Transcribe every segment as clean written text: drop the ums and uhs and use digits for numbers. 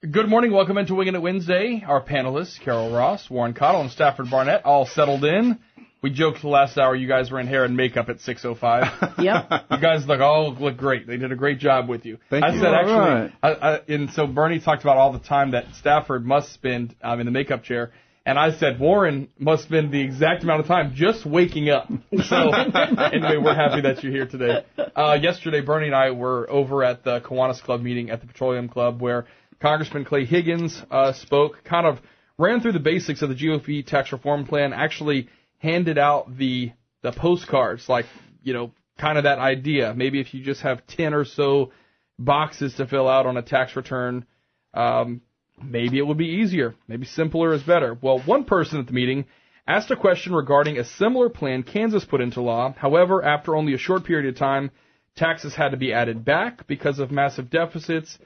Good morning. Welcome into Wingin It Wednesday. Our panelists, Carol Ross, Warren Caudle, and Stafford Barnett, all settled in. We joked the last hour you guys were in hair and makeup at 6:05. Yep. You guys look great. They did a great job with you. Thank you. I said actually, Right. and so Bernie talked about all the time that Stafford must spend in the makeup chair. And I said Warren must spend the exact amount of time just waking up. So anyway, we're happy that you're here today. Yesterday, Bernie and I were over at the Kiwanis Club meeting at the Petroleum Club where Congressman Clay Higgins spoke, kind of ran through the basics of the GOP tax reform plan, actually handed out the postcards, like, kind of that idea. Maybe if you just have 10 or so boxes to fill out on a tax return, maybe it would be easier. Maybe simpler is better. Well, one person at the meeting asked a question regarding a similar plan Kansas put into law. However, after only a short period of time, taxes had to be added back because of massive deficits.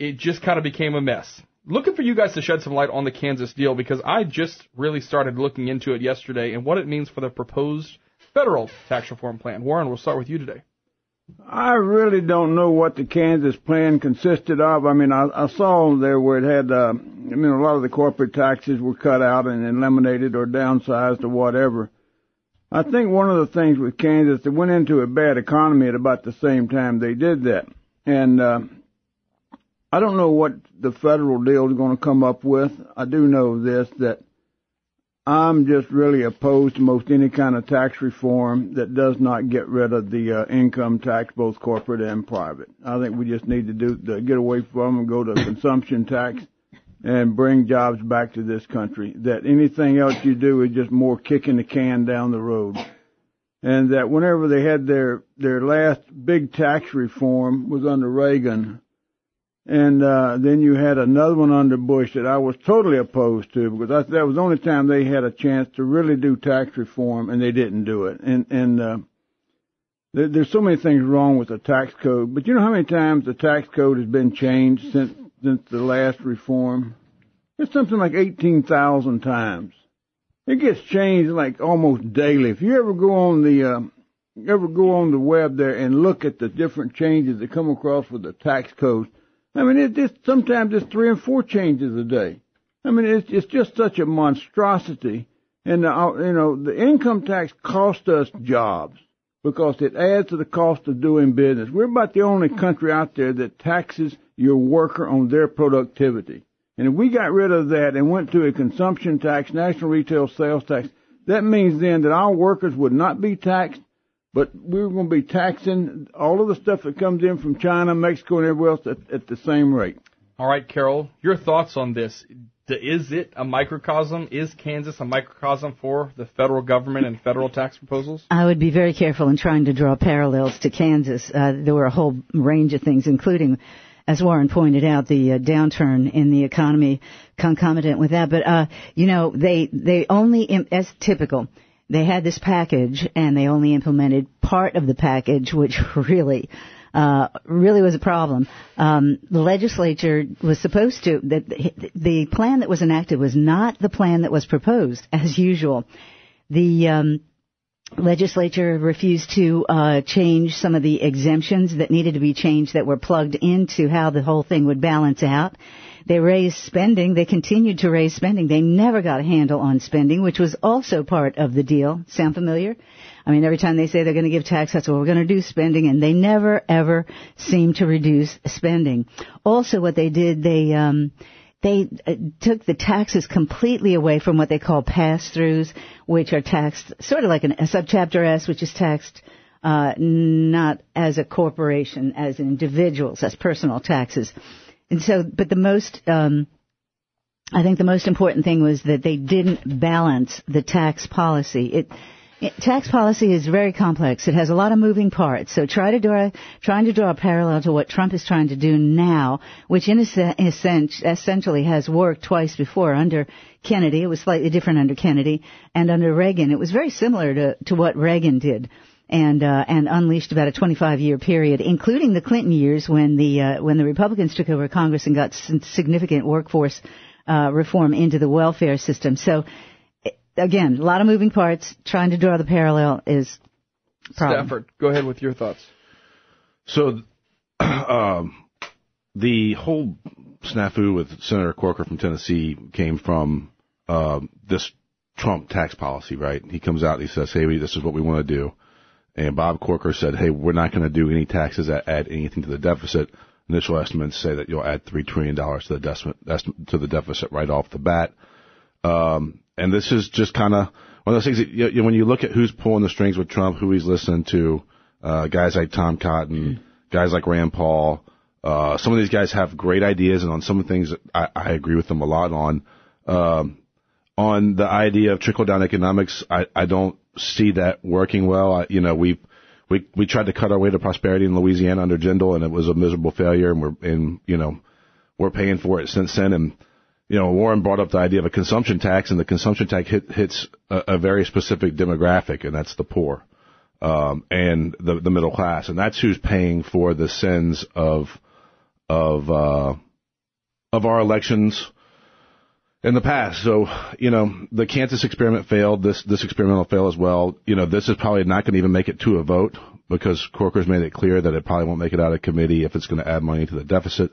It just kind of became a mess. Looking for you guys to shed some light on the Kansas deal because I just really started looking into it yesterday and what it means for the proposed federal tax reform plan. Warren, we'll start with you today. I really don't know what the Kansas plan consisted of. I mean, I saw there where it had, a lot of the corporate taxes were cut out and eliminated or downsized or whatever. I think one of the things with Kansas, they went into a bad economy at about the same time they did that. And I don't know what the federal deal is going to come up with. I do know this, that I'm just really opposed to most any kind of tax reform that does not get rid of the income tax, both corporate and private. I think we just need to get away from and go to consumption tax and bring jobs back to this country. That anything else you do is just more kicking the can down the road. And that whenever they had their last big tax reform was under Reagan. And then you had another one under Bush that I was totally opposed to because that was the only time they had a chance to really do tax reform, and they didn't do it. And there's so many things wrong with the tax code. But you know how many times the tax code has been changed since the last reform? It's something like 18,000 times. It gets changed like almost daily. If you ever go on the web there and look at the different changes that come across with the tax code. I mean, sometimes it's 3 and 4 changes a day. I mean, it's just such a monstrosity. And, the income tax costs us jobs because it adds to the cost of doing business. We're about the only country out there that taxes your worker on their productivity. And if we got rid of that and went to a consumption tax, national retail sales tax, that means then that our workers would not be taxed. But we're going to be taxing all of the stuff that comes in from China, Mexico, and everywhere else at the same rate. All right, Carol, your thoughts on this. Is it a microcosm? Is Kansas a microcosm for the federal government and federal tax proposals? I would be very careful in trying to draw parallels to Kansas. There were a whole range of things, including, as Warren pointed out, the downturn in the economy concomitant with that. But, they only, as typical, they had this package, and they only implemented part of the package, which really was a problem. The legislature was supposed to, the plan that was enacted was not the plan that was proposed, as usual. The legislature refused to change some of the exemptions that needed to be changed that were plugged into how the whole thing would balance out. They raised spending. They continued to raise spending. They never got a handle on spending, which was also part of the deal. Sound familiar? I mean, every time they say they're going to give tax cuts, well, we're going to do spending, and they never, ever seem to reduce spending. Also, what they did, they took the taxes completely away from what they call pass-throughs, which are taxed sort of like a subchapter S, which is taxed not as a corporation, as individuals, as personal taxes. And so, but I think the most important thing was that they didn't balance the tax policy. Tax policy is very complex. It has a lot of moving parts. So trying to draw a parallel to what Trump is trying to do now, which essentially has worked twice before under Kennedy. It was slightly different under Kennedy, and under Reagan. It was very similar to what Reagan did. And unleashed about a 25-year period, including the Clinton years when the Republicans took over Congress and got significant workforce reform into the welfare system. So, again, a lot of moving parts. Trying to draw the parallel is a problem. Stafford, go ahead with your thoughts. So, the whole snafu with Senator Corker from Tennessee came from this Trump tax policy, right? He comes out and he says, hey, this is what we want to do. And Bob Corker said, hey, we're not going to do any taxes that add anything to the deficit. Initial estimates say that you'll add $3 trillion to the deficit right off the bat. And this is just kind of one of those things that, when you look at who's pulling the strings with Trump, who he's listening to, guys like Tom Cotton, guys like Rand Paul, some of these guys have great ideas, and on some of the things I agree with them a lot on. On the idea of trickle-down economics, I don't see that working well. We tried to cut our way to prosperity in Louisiana under Jindal, and it was a miserable failure, and we're paying for it since then. And Warren brought up the idea of a consumption tax, and the consumption tax hits a very specific demographic, and that's the poor and the middle class, and that's who's paying for the sins of our elections in the past. So, the Kansas experiment failed. This experiment will fail as well. This is probably not going to even make it to a vote because Corker's made it clear that it probably won't make it out of committee if it's going to add money to the deficit.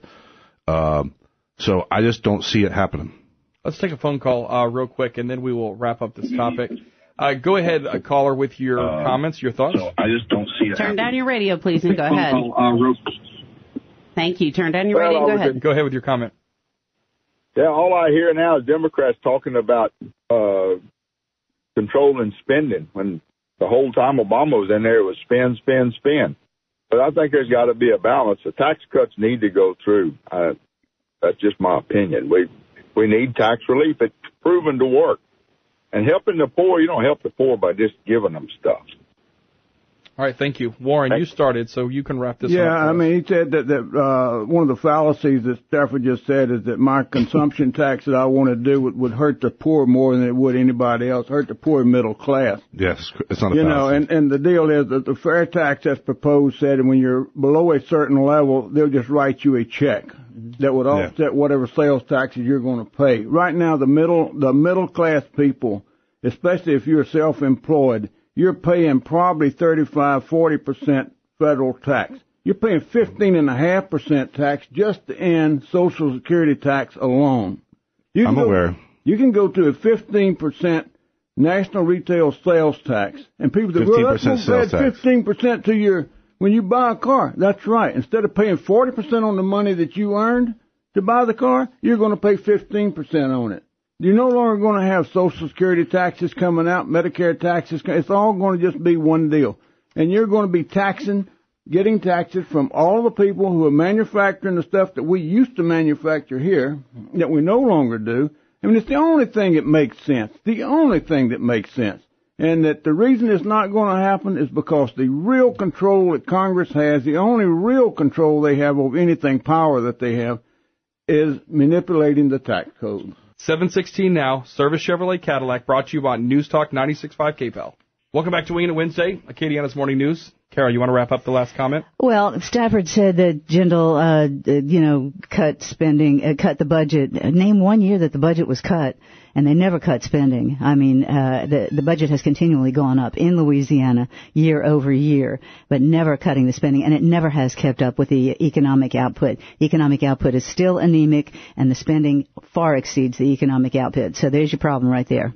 So I just don't see it happening. Let's take a phone call real quick, and then we will wrap up this topic. Go ahead, caller, with your comments, your thoughts. So I just don't see it Turn down your radio, please, and go ahead. Thank you. Turn down your radio and go ahead. Go ahead with your comment. Yeah, all I hear now is Democrats talking about controlling spending. When the whole time Obama was in there, it was spend, spend, spend. But I think there's got to be a balance. The tax cuts need to go through. That's just my opinion. We need tax relief. It's proven to work. And helping the poor, you don't help the poor by just giving them stuff. All right, thank you. Warren, you started, so you can wrap this up. Yeah, I mean, he said that one of the fallacies that Stafford just said is that my consumption tax that I want to do would hurt the poor more than it would anybody else, hurt the poor middle class. Yes, it's not a fallacy. And the deal is that the fair tax that's proposed said that when you're below a certain level, they'll just write you a check that would offset whatever sales taxes you're going to pay. Right now, the middle class people, especially if you're self-employed, you're paying probably 35-40% federal tax. You're paying 15.5% tax just in Social Security tax alone. I'm aware. You can go to a 15% national retail sales tax, and people say, well, that's not bad, 15% to when you buy a car. That's right. Instead of paying 40% on the money that you earned to buy the car, you're going to pay 15% on it. You're no longer going to have Social Security taxes coming out, Medicare taxes. It's all going to just be one deal. And you're going to be getting taxes from all the people who are manufacturing the stuff that we used to manufacture here, that we no longer do. I mean, it's the only thing that makes sense. The only thing that makes sense. And that the reason it's not going to happen is because the real control that Congress has, the only real control they have over anything, power that they have, is manipulating the tax code. 7:16 now. Service Chevrolet Cadillac brought to you by News Talk 96.5 KPEL. Welcome back to Wingin' It Wednesday, Acadiana's Morning News. Carol, you want to wrap up the last comment? Well, Stafford said that Jindal, cut spending, cut the budget. Name one year that the budget was cut, and they never cut spending. I mean, the budget has continually gone up in Louisiana year over year, but never cutting the spending, and it never has kept up with the economic output. Economic output is still anemic, and the spending far exceeds the economic output. So there's your problem right there.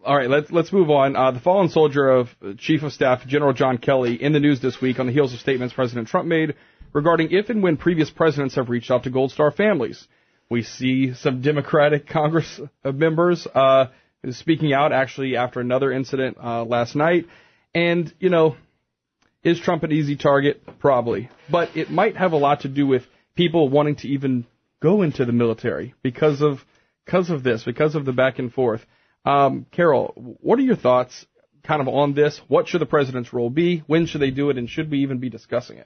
All right, let's move on. The fallen soldier of Chief of Staff General John Kelly in the news this week on the heels of statements President Trump made regarding if and when previous presidents have reached out to Gold Star families. We see some Democratic Congress members speaking out actually after another incident last night. And, is Trump an easy target? Probably. But it might have a lot to do with people wanting to even go into the military because of this, because of the back and forth. Carol, what are your thoughts kind of on this? What should the president's role be? When should they do it? And should we even be discussing it?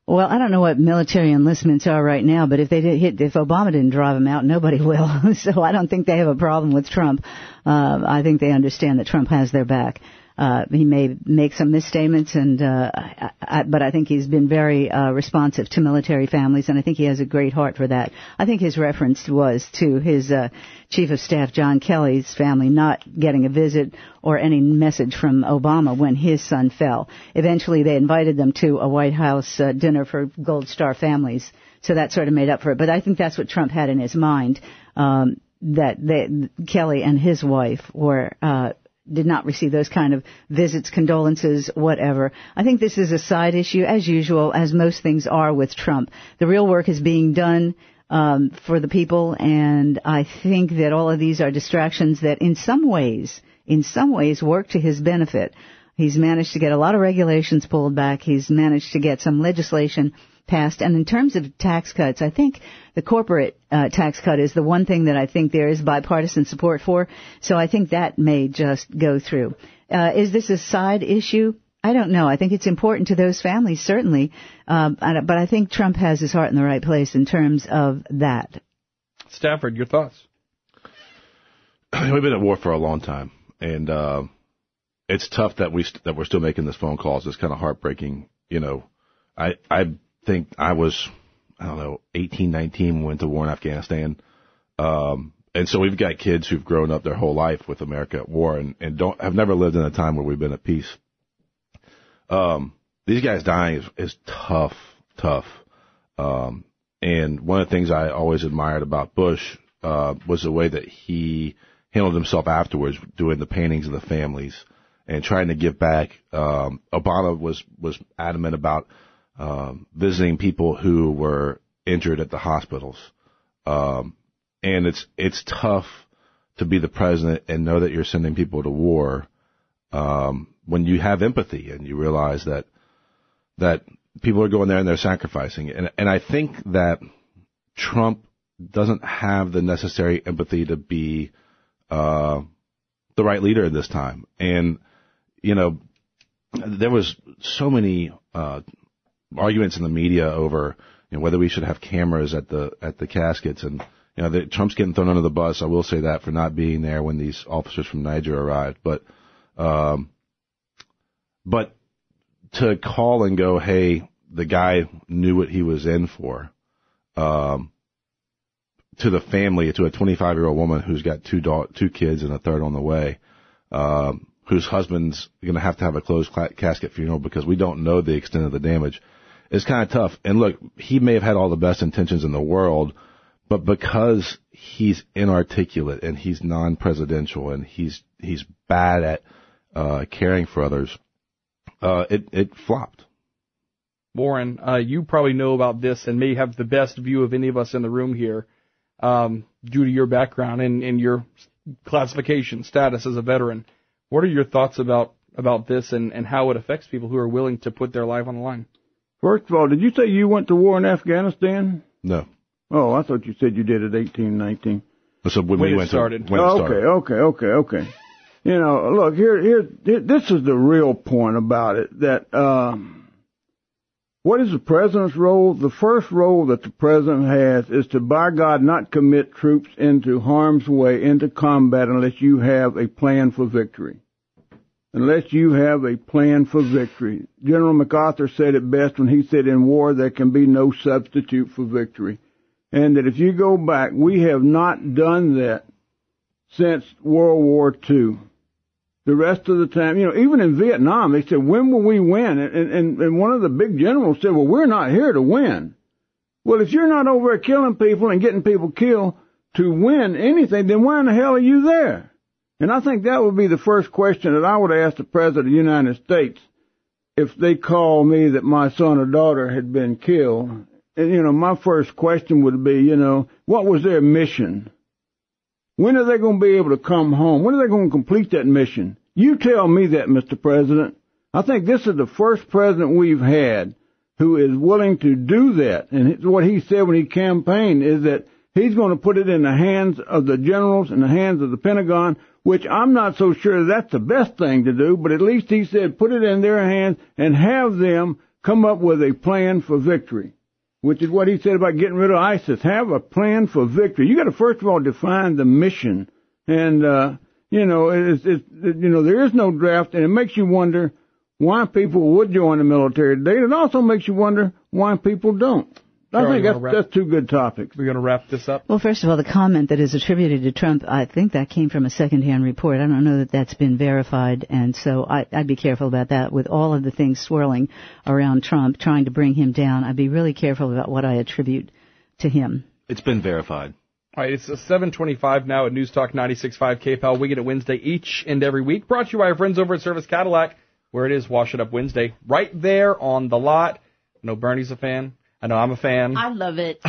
Well, I don't know what military enlistments are right now, but if Obama didn't drive them out, nobody will. So I don't think they have a problem with Trump. I think they understand that Trump has their back. He may make some misstatements, but I think he's been very responsive to military families, and I think he has a great heart for that. I think his reference was to his Chief of Staff, John Kelly's family, not getting a visit or any message from Obama when his son fell. Eventually, they invited them to a White House dinner for Gold Star families. So that sort of made up for it. But I think that's what Trump had in his mind, that Kelly and his wife did not receive those kind of visits, condolences, whatever. I think this is a side issue, as usual, as most things are with Trump. The real work is being done for the people, and I think that all of these are distractions that in some ways work to his benefit. He's managed to get a lot of regulations pulled back. He's managed to get some legislation passed. And in terms of tax cuts, I think the corporate tax cut is the one thing that I think there is bipartisan support for. So I think that may just go through. Is this a side issue? I don't know. I think it's important to those families, certainly. But I think Trump has his heart in the right place in terms of that. Stafford, your thoughts? We've been at war for a long time. And it's tough that we're still making this phone calls. It's kind of heartbreaking. I think I was, 18, 19 when we went to war in Afghanistan. And so we've got kids who've grown up their whole life with America at war and have never lived in a time where we've been at peace. These guys dying is tough. And one of the things I always admired about Bush, was the way that he handled himself afterwards, doing the paintings of the families and trying to give back. Obama was adamant about visiting people who were injured at the hospitals. And it's tough to be the president and know that you're sending people to war, when you have empathy and you realize that people are going there and they're sacrificing. And I think that Trump doesn't have the necessary empathy to be, the right leader at this time. And, there was so many, arguments in the media over whether we should have cameras at the caskets, and Trump's getting thrown under the bus. I will say that for not being there when these officers from Niger arrived, but to call and go, hey, the guy knew what he was in for, to the family, to a 25-year-old woman who's got two kids and a third on the way, whose husband's going to have a closed casket funeral because we don't know the extent of the damage. It's kind of tough. And look, he may have had all the best intentions in the world, but because he's inarticulate and he's non-presidential and he's bad at caring for others, it flopped. Warren, you probably know about this and may have the best view of any of us in the room here, due to your background and your classification status as a veteran. What are your thoughts about this and how it affects people who are willing to put their life on the line? First of all, did you say you went to war in Afghanistan? No. Oh, I thought you said you did at 18, 19. So when it started. Okay. Look, here, this is the real point about it, that, what is the president's role? The first role that the president has is to, by God, not commit troops into harm's way, into combat, unless you have a plan for victory. Unless you have a plan for victory. General MacArthur said it best when he said, in war there can be no substitute for victory. And that if you go back, we have not done that since World War II. The rest of the time, even in Vietnam, they said, when will we win? And one of the big generals said, well, we're not here to win. Well, if you're not over there killing people and getting people killed to win anything, then why in the hell are you there? And I think that would be the first question that I would ask the President of the United States if they called me that my son or daughter had been killed. And, my first question would be, what was their mission? When are they going to be able to come home? When are they going to complete that mission? You tell me that, Mr. President. I think this is the first president we've had who is willing to do that. And what he said when he campaigned is that he's going to put it in the hands of the generals, in the hands of the Pentagon, which I'm not so sure that's the best thing to do, but at least he said put it in their hands and have them come up with a plan for victory, which is what he said about getting rid of ISIS. Have a plan for victory. You got to first of all define the mission, and there is no draft, and it makes you wonder why people would join the military today. It also makes you wonder why people don't. I think that's two good topics. We're going to wrap this up. Well, first of all, the comment that is attributed to Trump, I think that came from a secondhand report. I don't know that that's been verified, and so I'd be careful about that. With all of the things swirling around Trump, trying to bring him down, I'd be really careful about what I attribute to him. It's been verified. All right, it's 7:25 now at News Talk 96.5 KPEL. We get it Wednesday each and every week. Brought to you by our friends over at Service Cadillac, where it is Wash It Up Wednesday, right there on the lot. I know Bernie's a fan. I know I'm a fan. I love it.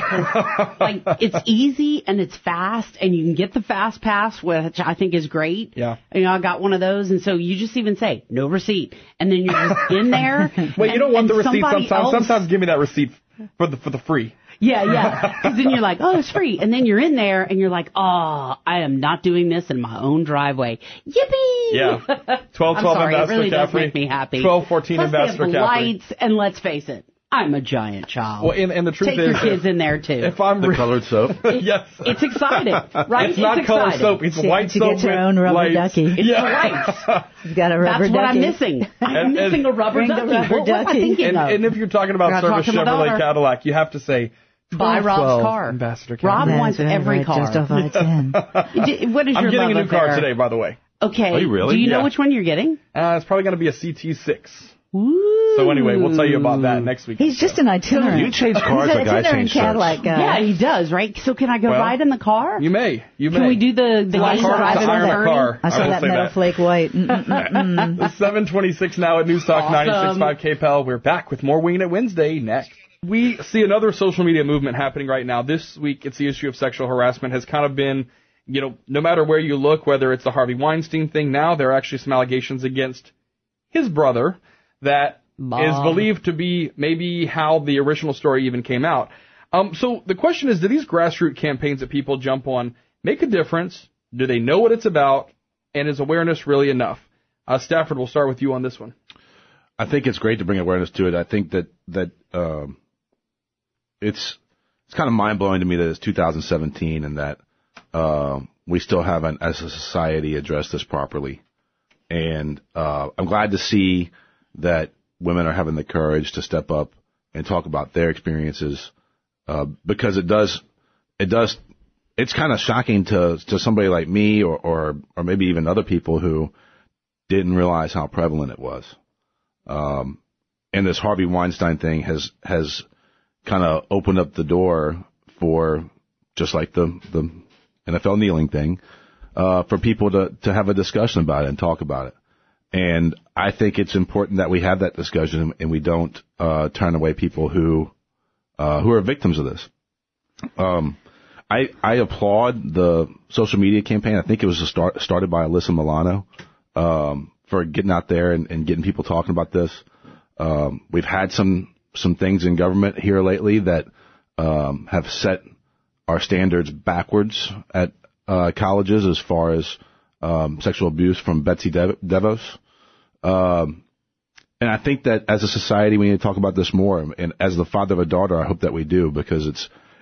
Like, it's easy and it's fast, and you can get the fast pass, which I think is great. Yeah. You know, I got one of those, and so you just even say, no receipt. And then you're just in there. Well, you don't want the receipt sometimes. Else, sometimes give me that receipt for the free. Yeah. Because then you're like, oh, it's free. And then you're in there, and you're like, oh, I am not doing this in my own driveway. Yippee! Yeah. 12:12 I'm sorry, Ambassador it really does Caffrey. make me happy. 12:14 Plus Ambassador they have Caffrey. lights, and let's face it, I'm a giant child. Well, and the truth Take is, your kids in there, too. if I'm The colored soap? Yes. It's exciting, right? It's not colored soap. It's white to soap get your with own rubber lights. ducky. It's the lights. You've got a rubber That's ducky. what I'm missing. I'm missing a rubber Bring the ducky. rubber What am I ducky. thinking of? And if you're talking about Gotta Service talk to my Chevrolet daughter. Cadillac, you have to say, Buy Rob's car. Ambassador Rob Caffrey. wants every car. Just off I-10. What is I'm your getting a love new car affair? today, by the way. Okay. Are you really? Do you know Yeah. which one you're getting? It's probably going to be a CT6. Ooh. So anyway, we'll tell you about that next week. He's just an itinerant. You change cars He's like an I itinerant change trucks. Cadillac guy. Yeah, he does, right? So can I go Well, ride in the car? You may. Can we do the Black game car drive to and iron a turning? car. I saw will that say metal flake white. It's 7:26 now at News Talk Awesome. 96.5 KPEL. We're back with more Wingin' It Wednesday next. We see another social media movement happening right now. This week, it's the issue of sexual harassment has kind of been, you know, no matter where you look, whether it's the Harvey Weinstein thing, now there are actually some allegations against his brother that is believed to be maybe how the original story even came out. So the question is, do these grassroots campaigns that people jump on make a difference? Do they know what it's about? And is awareness really enough? Stafford, we'll start with you on this one. I think it's great to bring awareness to it. I think that it's kind of mind-blowing to me that it's 2017 and that we still haven't, as a society, addressed this properly. And I'm glad to see that women are having the courage to step up and talk about their experiences because it's kind of shocking to somebody like me or maybe even other people who didn't realize how prevalent it was. And this Harvey Weinstein thing has kind of opened up the door for, just like the NFL kneeling thing, for people to have a discussion about it and talk about it. And I think it's important that we have that discussion and we don't turn away people who are victims of this. I applaud the social media campaign. I think it was started by Alyssa Milano for getting out there and getting people talking about this. We've had some things in government here lately that have set our standards backwards at colleges as far as sexual abuse from Betsy DeVos. And I think that as a society we need to talk about this more. And as the father of a daughter, I hope that we do because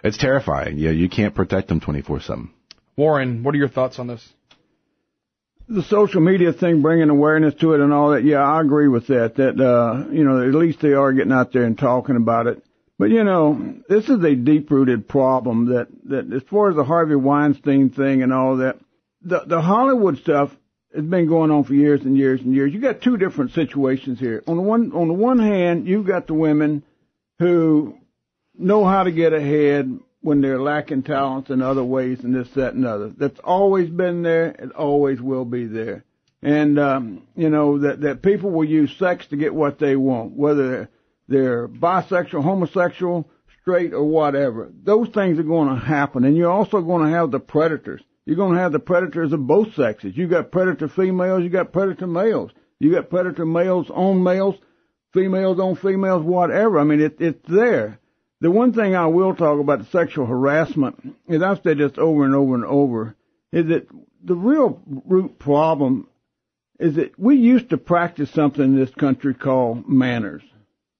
it's terrifying. Yeah, you can't protect them 24/7. Warren, what are your thoughts on this? The social media thing, bringing awareness to it and all that, yeah, I agree with that. That, at least they are getting out there and talking about it. But, this is a deep-rooted problem that as far as the Harvey Weinstein thing and all that, the Hollywood stuff has been going on for years and years and years. You got two different situations here. On the one hand, you've got the women who know how to get ahead when they're lacking talents in other ways and this, that, and other. That's always been there. It always will be there. And, that people will use sex to get what they want, whether they're bisexual, homosexual, straight, or whatever. Those things are going to happen. And you're also going to have the predators. You're going to have the predators of both sexes. You got predator females, you got predator males. You got predator males on males, females on females, whatever. I mean, it's there. The one thing I will talk about the sexual harassment, is I've said this over and over and over, is that the real root problem is that we used to practice something in this country called manners.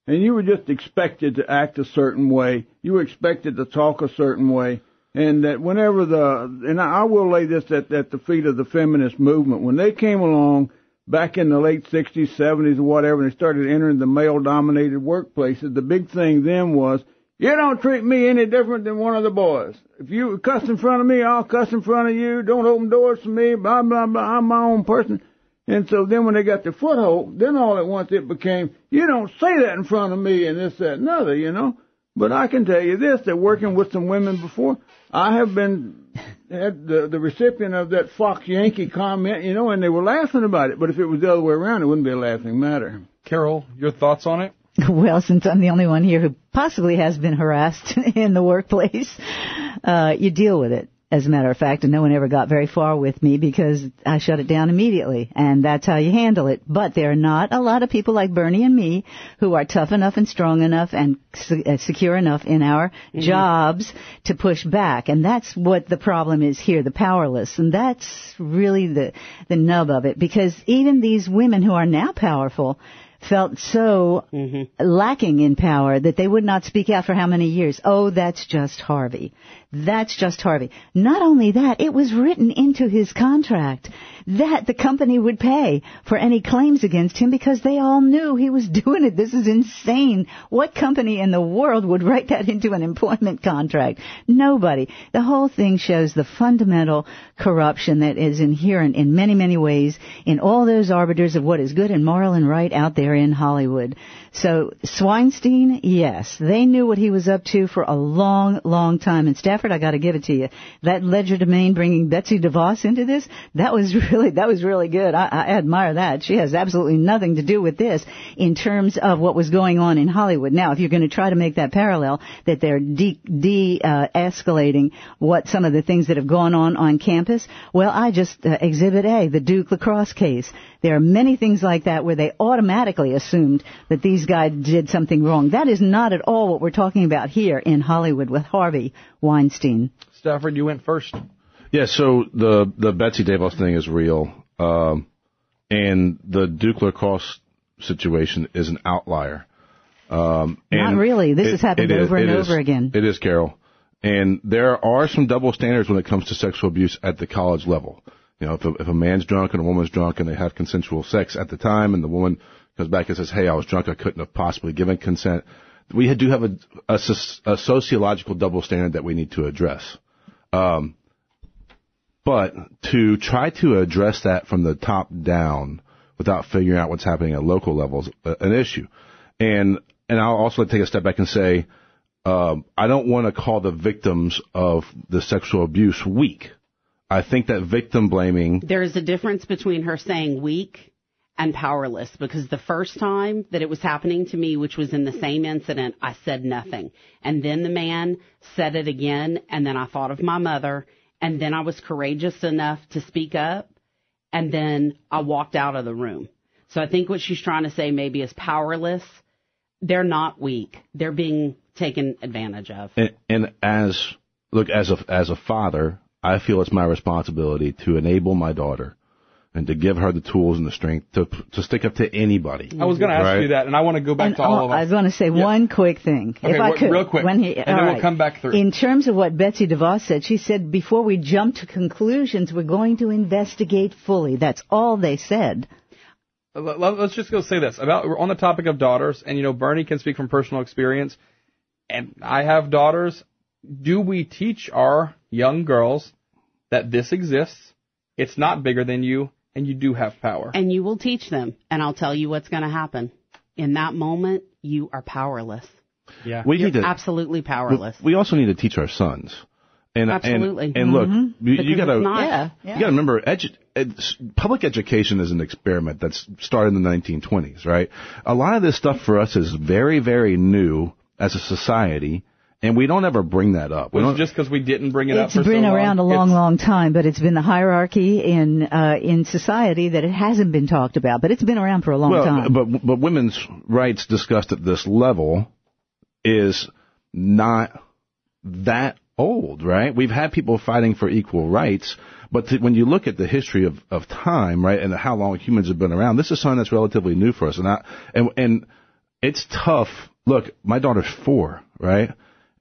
And you were just expected to act a certain way. You were expected to talk a certain way. And that whenever and I will lay this at the feet of the feminist movement, when they came along back in the late 60s, 70s, or whatever, and they started entering the male-dominated workplaces, the big thing then was, you don't treat me any different than one of the boys. If you cuss in front of me, I'll cuss in front of you. Don't open doors for me, blah, blah, blah. I'm my own person. And so then when they got their foothold, then all at once it became, you don't say that in front of me and this, that, and other, But I can tell you this, that working with some women before, I have been the recipient of that Fox Yankee comment, and they were laughing about it. But if it was the other way around, it wouldn't be a laughing matter. Carol, your thoughts on it? Well, since I'm the only one here who possibly has been harassed in the workplace, you deal with it. As a matter of fact, and no one ever got very far with me because I shut it down immediately, and that's how you handle it. But there are not a lot of people like Bernie and me who are tough enough and strong enough and secure enough in our jobs to push back, and that's what the problem is here, the powerless, and that's really the nub of it, because even these women who are now powerful felt so lacking in power that they would not speak out for how many years? Oh, that's just Harvey. That's just Harvey. Not only that, it was written into his contract that the company would pay for any claims against him because they all knew he was doing it. This is insane. What company in the world would write that into an employment contract? Nobody. The whole thing shows the fundamental corruption that is inherent in many, many ways in all those arbiters of what is good and moral and right out there in Hollywood. So Weinstein, yes, they knew what he was up to for a long, long time. And Stafford, I got to give it to you. That legerdemain bringing Betsy DeVos into this, that was really good. I admire that. She has absolutely nothing to do with this in terms of what was going on in Hollywood. Now, if you're going to try to make that parallel, that they're de-escalating what some of the things that have gone on campus, well, I just Exhibit A, the Duke lacrosse case. There are many things like that where they automatically assumed that these guys did something wrong. That is not at all what we're talking about here in Hollywood with Harvey Weinstein. Stafford, you went first. Yeah, so the Betsy DeVos thing is real, and the Duke lacrosse situation is an outlier. Not really. This has happened over and over again. It is, Carol. And there are some double standards when it comes to sexual abuse at the college level. If a man's drunk and a woman's drunk and they have consensual sex at the time and the woman comes back and says, hey, I was drunk, I couldn't have possibly given consent, we do have a sociological double standard that we need to address. But to try to address that from the top down without figuring out what's happening at local levels is an issue. And I'll also take a step back and say, I don't want to call the victims of the sexual abuse weak. I think that victim blaming... There's a difference between her saying weak and powerless, because the first time that it was happening to me, which was in the same incident, I said nothing. And then the man said it again, and then I thought of my mother, and then I was courageous enough to speak up, and then I walked out of the room. So I think what she's trying to say maybe is powerless. They're not weak. They're being taken advantage of. And as a father, I feel it's my responsibility to enable my daughter and to give her the tools and the strength to stick up to anybody. I was going to ask you that, and I want to go back to all of us. I was going to say one quick thing. Okay, if I could, real quick, and then we'll come back through. In terms of what Betsy DeVos said, she said, before we jump to conclusions, we're going to investigate fully. That's all they said. Let's just go say this. We're on the topic of daughters, and, Bernie can speak from personal experience, and I have daughters. Do we teach our young girls that this exists, it's not bigger than you, and you do have power? And you will teach them, and I'll tell you what's going to happen. In that moment, you are powerless. Yeah, You're absolutely powerless. We also need to teach our sons. And, absolutely. And look, you got to remember, public education is an experiment that's started in the 1920s, right? A lot of this stuff for us is very, very new as a society. And we don't ever bring that up. It's just because we didn't bring it up for so long. It's been around a long time, but it's been the hierarchy in society that it hasn't been talked about. But it's been around for a long time. But women's rights discussed at this level is not that old, right? We've had people fighting for equal rights, but when you look at the history of time, right, and how long humans have been around, this is something that's relatively new for us. And it's tough. Look, my daughter's 4, right?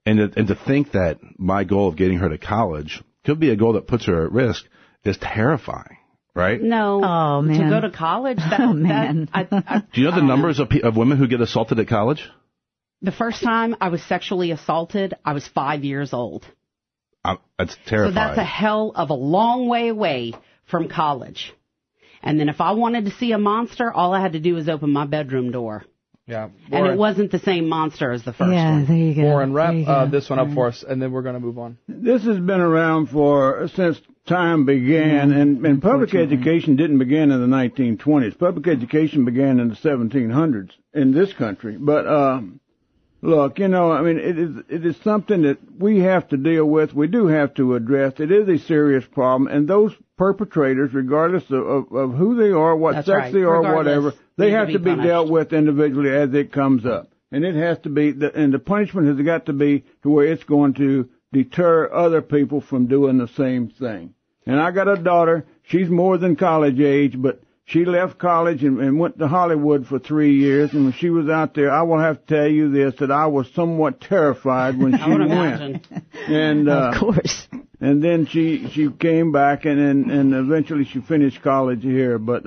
And to think that my goal of getting her to college could be a goal that puts her at risk is terrifying, right? No. Oh, man. To go to college? Man. Do you know the numbers of women who get assaulted at college? The first time I was sexually assaulted, I was 5 years old. That's terrifying. So that's a hell of a long way away from college. And then if I wanted to see a monster, all I had to do was open my bedroom door. Yeah. And it wasn't the same monster as the first one. Yeah, there you go. Warren, wrap this one up for us, and then we're going to move on. This has been around since time began, and public education didn't begin in the 1920s. Public education began in the 1700s in this country. But look, it is something that we have to deal with. We do have to address. It is a serious problem, and those perpetrators, regardless of who they are, what That's sex right. they are, Regardless, whatever, they have to be punished. dealt with individually as it comes up. And it has to be, and the punishment has got to be to where it's going to deter other people from doing the same thing. And I got a daughter. She's more than college age, but she left college and went to Hollywood for 3 years. And when she was out there, I will have to tell you this, that I was somewhat terrified when she I would went. imagine. And, Of course. And then she came back and eventually she finished college here, but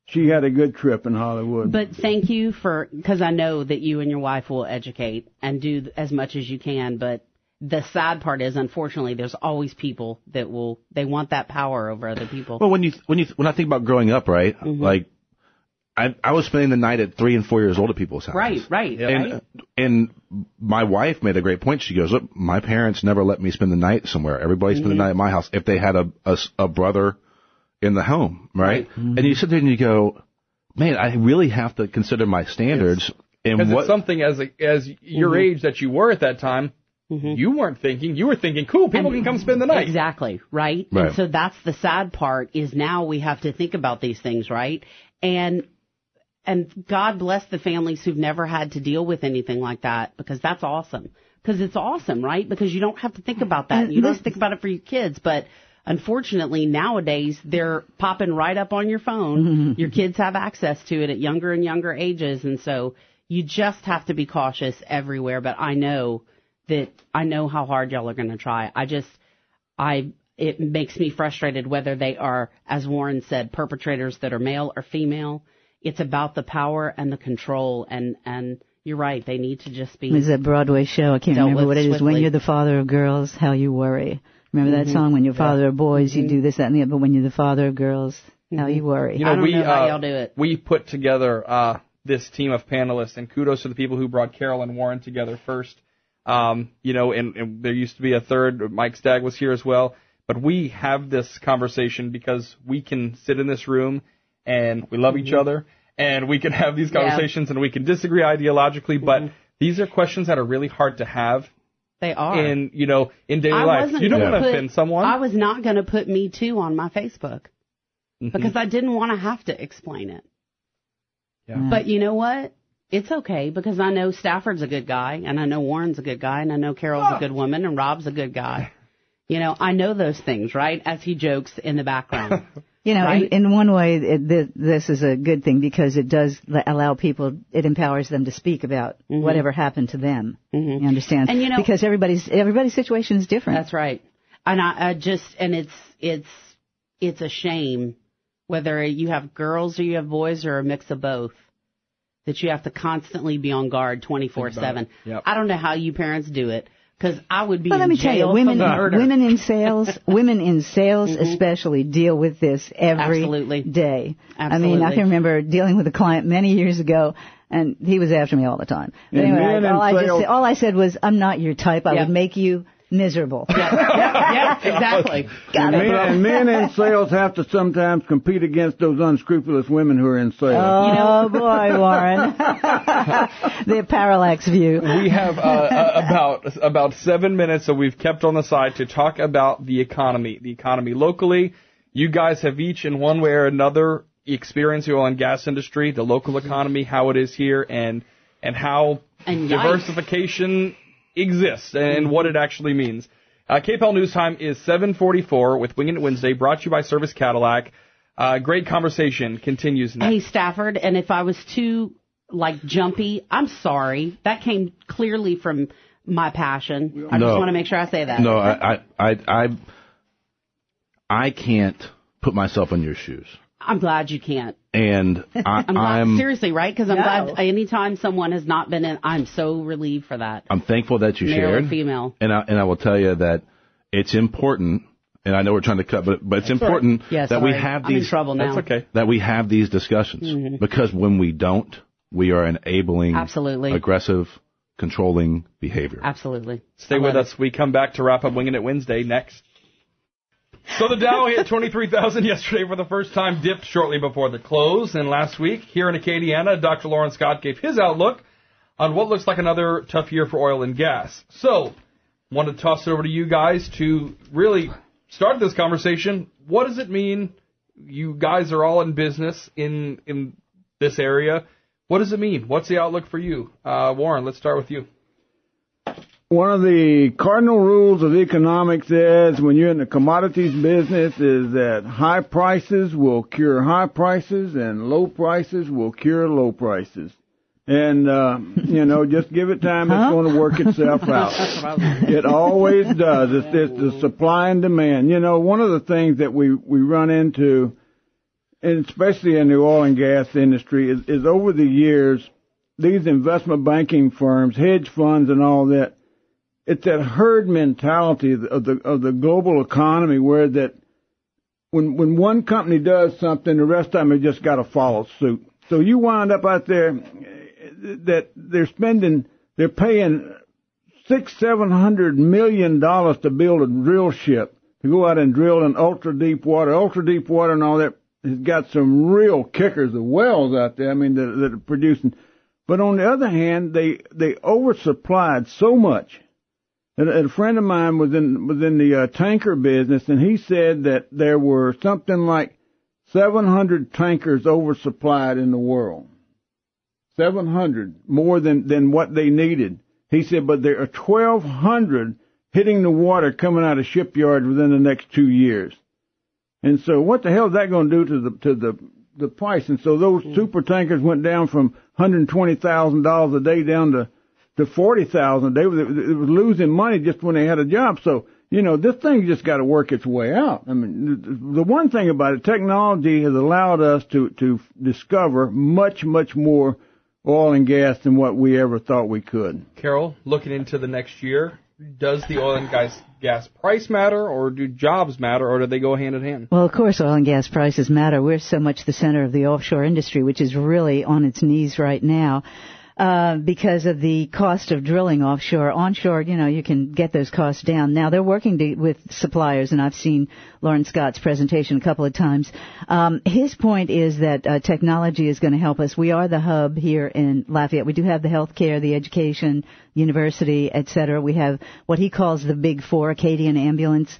she had a good trip in Hollywood. But thank you because I know that you and your wife will educate and do as much as you can. But the sad part is, unfortunately, there's always people that they want that power over other people. Well, when I think about growing up, right, like I was spending the night at 3 and 4 years old at people's houses. Right. And my wife made a great point. She goes, look, my parents never let me spend the night somewhere. Everybody spent the night at my house if they had a brother in the home, right? And you sit there and you go, man, I really have to consider my standards. Because it's something as your age that you were at that time, you weren't thinking. You were thinking, cool, people can come spend the night. Exactly, right? And so that's the sad part is now we have to think about these things, right? And God bless the families who've never had to deal with anything like that, because that's awesome. Because it's awesome, right? Because you don't have to think about that. You don't have to think about it for your kids. But unfortunately, nowadays, they're popping right up on your phone. Your kids have access to it at younger and younger ages. And so you just have to be cautious everywhere. But I know how hard y'all are going to try. It makes me frustrated whether they are, as Warren said, perpetrators that are male or female. It's about the power and the control, and you're right. They need to just be. There's that Broadway show. I can't remember what it is. When you're the father of girls, how you worry. Remember that song? When you're father of boys, you do this, that, and the other. But when you're the father of girls, how you worry. I don't know how y'all do it. We put together this team of panelists, and kudos to the people who brought Carol and Warren together first. And there used to be a third. Mike Stagg was here as well. But we have this conversation because we can sit in this room and we love each other, and we can have these conversations and we can disagree ideologically, but these are questions that are really hard to have. They are. In daily life. You don't want to offend someone. I was not going to put Me Too on my Facebook because I didn't want to have to explain it. Yeah. But you know what? It's okay because I know Stafford's a good guy, and I know Warren's a good guy, and I know Carol's a good woman, and Rob's a good guy. I know those things, right? As he jokes in the background. Right? in one way, this is a good thing because it does allow people, it empowers them to speak about whatever happened to them. You understand? And because everybody's situation is different. That's right. And it's a shame whether you have girls or you have boys or a mix of both, that you have to constitly be on guard 24/7. Yep. I don't know how you parents do it. Because I would be let me tell you, women in sales especially deal with this every day. Absolutely. I mean, I can remember dealing with a client many years ago, and he was after me all the time. But anyway, all I said was, I'm not your type. I would make you miserable. Yeah, exactly. And men in sales have to sometimes compete against those unscrupulous women who are in sales. Oh, boy, Warren. The parallax view. We have about 7 minutes that we've kept on the side to talk about the economy locally. You guys have each, in one way or another, experienced the oil and gas industry, the local economy, how it is here, and how diversification exists and what it actually means. KPEL News Time is 7:44 with Wingin' Wednesday, brought to you by Service Cadillac. Great conversation continues next. Hey, Stafford, and if I was too, jumpy, I'm sorry. That came clearly from my passion. I just want to make sure I say that. No, I can't put myself in your shoes. I'm glad you can't. And I'm seriously, right? Because I'm glad anytime someone has not been in, I'm so relieved for that. I'm thankful that you shared. Male or female. And I will tell you that it's important, and I know we're trying to cut, but it's important that we have these. I'm in trouble now. That's okay. That we have these discussions because when we don't, we are enabling Absolutely. aggressive, controlling behavior. Absolutely. Stay with us. We come back to wrap up Wingin' It Wednesday next. So the Dow hit 23,000 yesterday for the first time, dipped shortly before the close. And last week, here in Acadiana, Dr. Lawrence Scott gave his outlook on what looks like another tough year for oil and gas. So, want to toss it over to you guys to really start this conversation. What does it mean? You guys are all in business in this area. What does it mean? What's the outlook for you? Warren, let's start with you. One of the cardinal rules of economics is when you're in the commodities business is that high prices will cure high prices and low prices will cure low prices. And, just give it time. It's going to work itself out. It always does. It's the supply and demand. One of the things that we run into, and especially in the oil and gas industry, is over the years, these investment banking firms, hedge funds and all that, it's that herd mentality of the global economy where that when one company does something, the rest of them have just got to follow suit. So you wind up out there that they're paying $600-700 million to build a drill ship to go out and drill in ultra deep water and all that has got some real kickers of wells out there. I mean that are producing. But on the other hand, they oversupplied so much. And a friend of mine was in the tanker business, and he said that there were something like 700 tankers oversupplied in the world. 700 more than what they needed. He said, but there are 1,200 hitting the water coming out of shipyards within the next 2 years. And so, what the hell is that going to do to the price? And so those super tankers went down from $120,000 a day down to $40,000 a day. It was losing money just when they had a job. So, this thing just got to work its way out. I mean, the one thing about it, technology has allowed us to discover much, much more oil and gas than what we ever thought we could. Carol, looking into the next year, does the oil and gas price matter, or do jobs matter, or do they go hand in hand? Well, of course, oil and gas prices matter. We're so much the center of the offshore industry, which is really on its knees right now. Because of the cost of drilling offshore. Onshore, you can get those costs down. Now, they're working with suppliers, and I've seen Lawrence Scott's presentation a couple of times. His point is that technology is going to help us. We are the hub here in Lafayette. We do have the healthcare, the education, university, et cetera. We have what he calls the Big Four, Acadian Ambulance,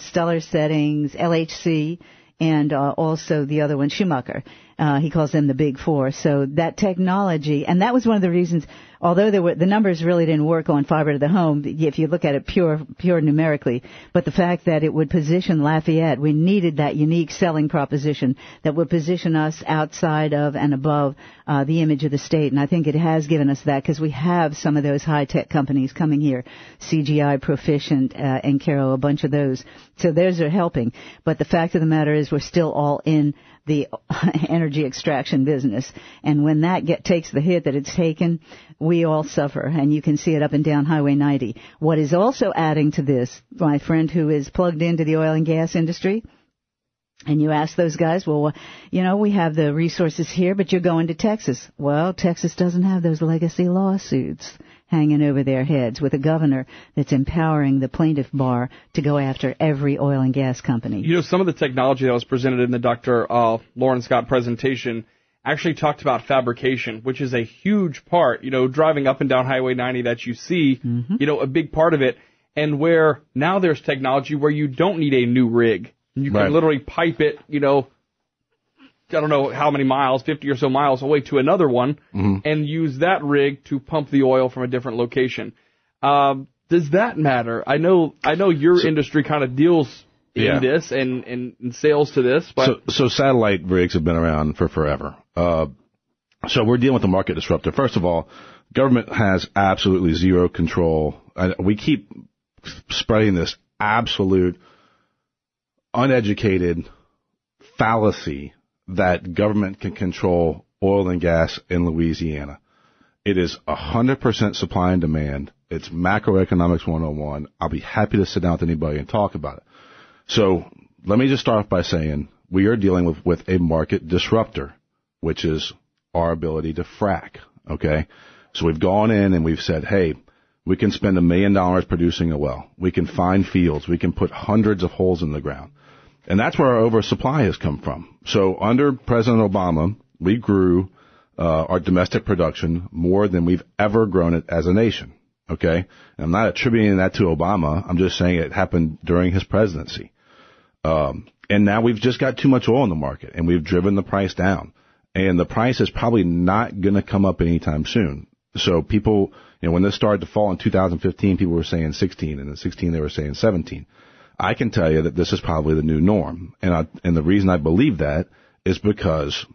Stellar Settings, LHC, and also the other one, Schumacher. He calls them the Big Four. So that technology, and that was one of the reasons, although the numbers really didn't work on fiber to the home, if you look at it pure numerically, but the fact that it would position Lafayette, we needed that unique selling proposition that would position us outside of and above the image of the state. And I think it has given us that because we have some of those high-tech companies coming here, CGI, Proficient, and Caro, a bunch of those. So those are helping. But the fact of the matter is we're still all in the energy extraction business. And when that takes the hit that it's taken, we all suffer. And you can see it up and down Highway 90. What is also adding to this, my friend who is plugged into the oil and gas industry, and you ask those guys, well, we have the resources here, but you're going to Texas. Well, Texas doesn't have those legacy lawsuits hanging over their heads with a governor that's empowering the plaintiff bar to go after every oil and gas company. Some of the technology that was presented in the Dr. Lawrence Scott presentation actually talked about fabrication, which is a huge part, driving up and down Highway 90 that you see, a big part of it, and where now there's technology where you don't need a new rig. You can literally pipe it, I don't know how many miles, 50 or so miles away to another one, and use that rig to pump the oil from a different location. Does that matter? I know your industry kind of deals in this and in sales to this. But so satellite rigs have been around for forever. So we're dealing with a market disruptor. First of all, government has absolutely zero control. We keep spreading this absolute uneducated fallacy that government can control oil and gas in Louisiana. It is 100% supply and demand. It's macroeconomics 101. I'll be happy to sit down with anybody and talk about it. So let me just start off by saying we are dealing with a market disruptor. which is our ability to frack, okay? So we've gone in and we've said, hey, we can spend $1 million producing a well. We can find fields. We can put hundreds of holes in the ground. And that's where our oversupply has come from. So under President Obama, we grew our domestic production more than we've ever grown it as a nation, okay? And I'm not attributing that to Obama. I'm just saying it happened during his presidency. And now we've just got too much oil in the market, and we've driven the price down. And the price is probably not going to come up anytime soon. So people, when this started to fall in 2015, people were saying 16, and in 16 they were saying 17. I can tell you that this is probably the new norm. And the reason I believe that is because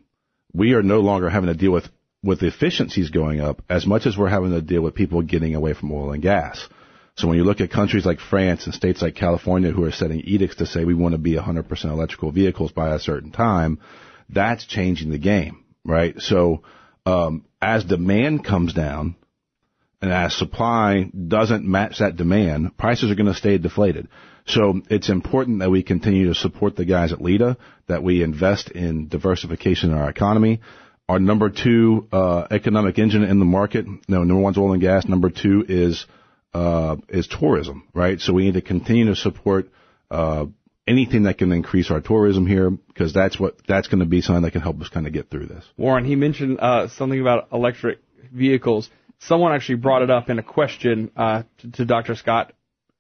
we are no longer having to deal with efficiencies going up as much as we're having to deal with people getting away from oil and gas. So when you look at countries like France and states like California who are setting edicts to say we want to be 100% electrical vehicles by a certain time, that's changing the game, right? So as demand comes down and as supply doesn't match that demand, prices are going to stay deflated. So it's important that we continue to support the guys at LEDA, that we invest in diversification in our economy. Our number 2 economic engine in the market, number 1's oil and gas, number 2 is tourism, right? So we need to continue to support anything that can increase our tourism here, because that's going to be something that can help us kind of get through this. Warren, he mentioned something about electric vehicles. Someone actually brought it up in a question to Dr. Scott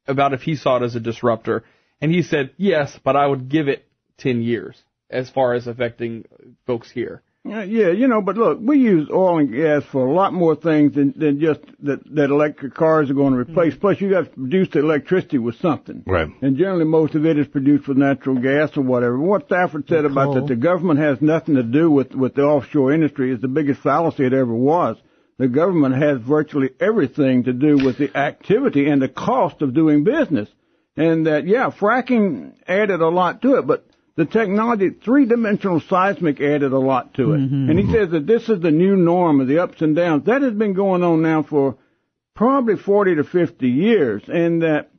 about if he saw it as a disruptor. And he said, yes, but I would give it 10 years as far as affecting folks here. Yeah, but look, we use oil and gas for a lot more things than just that electric cars are going to replace. Mm-hmm. Plus, you got to produce the electricity with something. Right. And generally, most of it is produced with natural gas or whatever. What Stafford said about that the government has nothing to do with the offshore industry is the biggest fallacy it ever was. The government has virtually everything to do with the activity and the cost of doing business. And that, fracking added a lot to it, but the technology, 3-dimensional seismic added a lot to it. Mm-hmm. And he says that this is the new norm of the ups and downs. That has been going on now for probably 40 to 50 years. And that,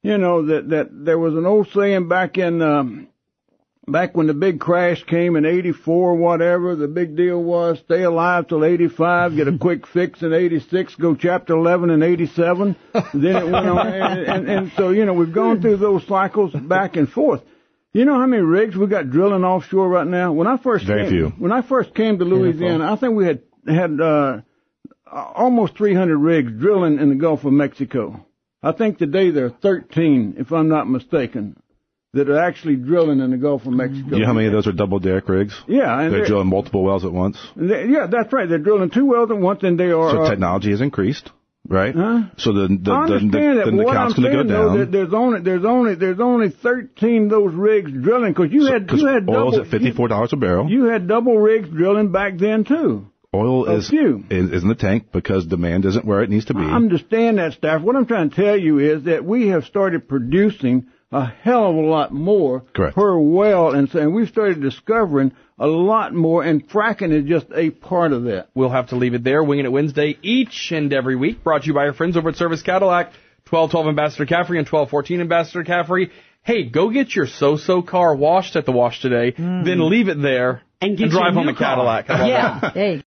that there was an old saying back when the big crash came in 84 or whatever, the big deal was stay alive till 85, get a quick fix in 86, go chapter 11 in 87. Then it went on. And so, we've gone through those cycles back and forth. You know how many rigs we got drilling offshore right now? When I first came to Louisiana, I think we had almost 300 rigs drilling in the Gulf of Mexico. I think today there are 13, if I'm not mistaken, that are actually drilling in the Gulf of Mexico. You know how many of those are double derrick rigs? Yeah. And they're drilling multiple wells at once? Yeah, that's right. They're drilling 2 wells at once, and they are... So technology has increased, right? Huh? So the count's going to go down. There's only 13 of those rigs drilling, because you had oil's at $54 a barrel. You had double rigs drilling back then, too. Oil is in the tank because demand isn't where it needs to be. I understand that, Staff. What I'm trying to tell you is that we have started producing a hell of a lot more per well, and we've started discovering a lot more, and fracking is just a part of that. We'll have to leave it there. Winging It Wednesday each and every week, brought to you by our friends over at Service Cadillac, 1212 Ambassador Caffrey and 1214 Ambassador Caffrey. Hey, go get your so-so car washed at the wash today, then leave it there and drive home a Cadillac. Yeah. Hey.